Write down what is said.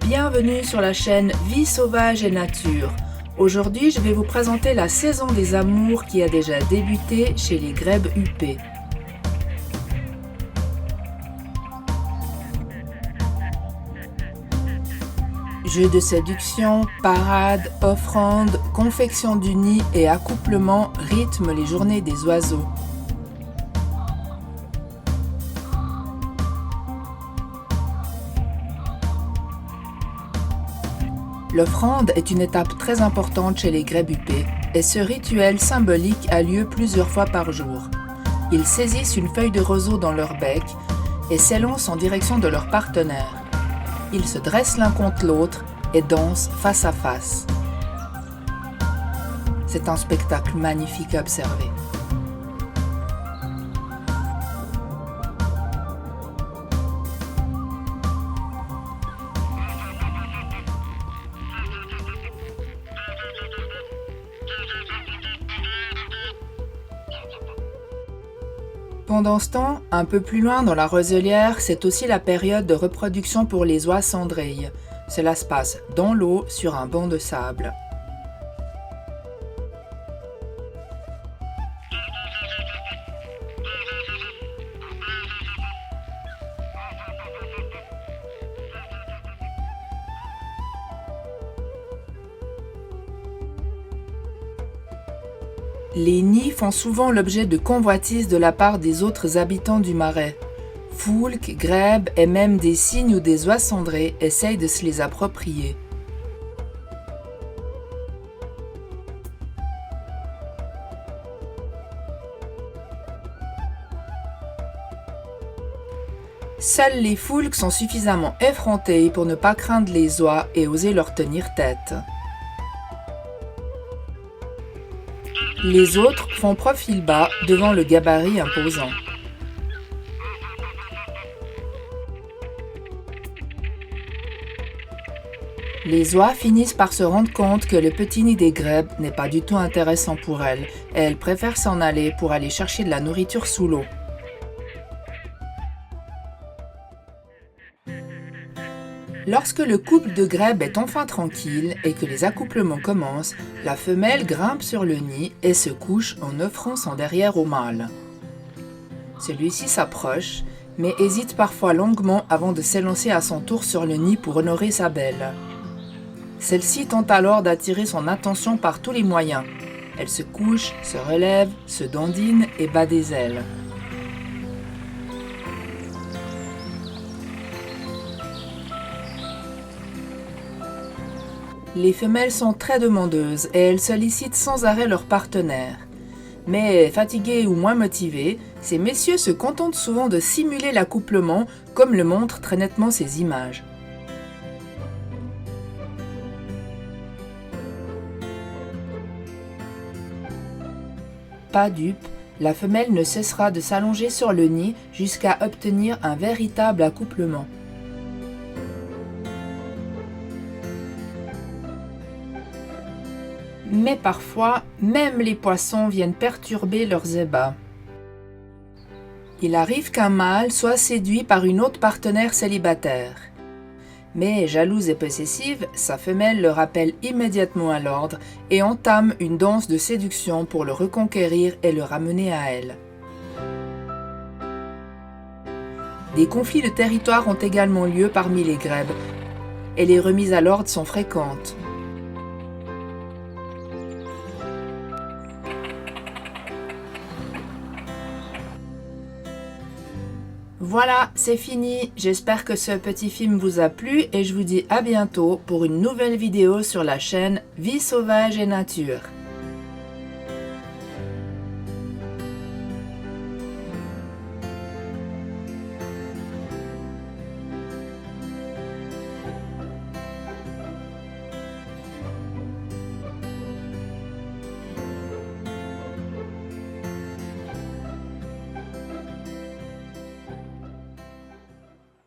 Bienvenue sur la chaîne Vie sauvage et nature. Aujourd'hui, je vais vous présenter la saison des amours qui a déjà débuté chez les grèbes huppées. Jeux de séduction, parades, offrandes, confection du nid et accouplement rythment les journées des oiseaux. L'offrande est une étape très importante chez les grèbes huppées et ce rituel symbolique a lieu plusieurs fois par jour. Ils saisissent une feuille de roseau dans leur bec et s'élancent en direction de leur partenaire. Ils se dressent l'un contre l'autre et dansent face à face. C'est un spectacle magnifique à observer. Pendant ce temps, un peu plus loin dans la roselière, c'est aussi la période de reproduction pour les oies cendrilles. Cela se passe dans l'eau sur un banc de sable. Les nids font souvent l'objet de convoitises de la part des autres habitants du marais. Foulques, grèbes et même des cygnes ou des oies cendrées essayent de se les approprier. Seuls les foulques sont suffisamment effrontés pour ne pas craindre les oies et oser leur tenir tête. Les autres font profil bas devant le gabarit imposant. Les oies finissent par se rendre compte que le petit nid des grèbes n'est pas du tout intéressant pour elles et elles préfèrent s'en aller pour aller chercher de la nourriture sous l'eau. Lorsque le couple de grèbes est enfin tranquille et que les accouplements commencent, la femelle grimpe sur le nid et se couche en offrant son derrière au mâle. Celui-ci s'approche, mais hésite parfois longuement avant de s'élancer à son tour sur le nid pour honorer sa belle. Celle-ci tente alors d'attirer son attention par tous les moyens. Elle se couche, se relève, se dandine et bat des ailes. Les femelles sont très demandeuses et elles sollicitent sans arrêt leur partenaire. Mais fatigués ou moins motivés, ces messieurs se contentent souvent de simuler l'accouplement comme le montrent très nettement ces images. Pas dupe, la femelle ne cessera de s'allonger sur le nid jusqu'à obtenir un véritable accouplement. Mais parfois, même les poissons viennent perturber leurs ébats. Il arrive qu'un mâle soit séduit par une autre partenaire célibataire. Mais jalouse et possessive, sa femelle le rappelle immédiatement à l'ordre et entame une danse de séduction pour le reconquérir et le ramener à elle. Des conflits de territoire ont également lieu parmi les grèbes et les remises à l'ordre sont fréquentes. Voilà, c'est fini. J'espère que ce petit film vous a plu et je vous dis à bientôt pour une nouvelle vidéo sur la chaîne Vie sauvage et nature.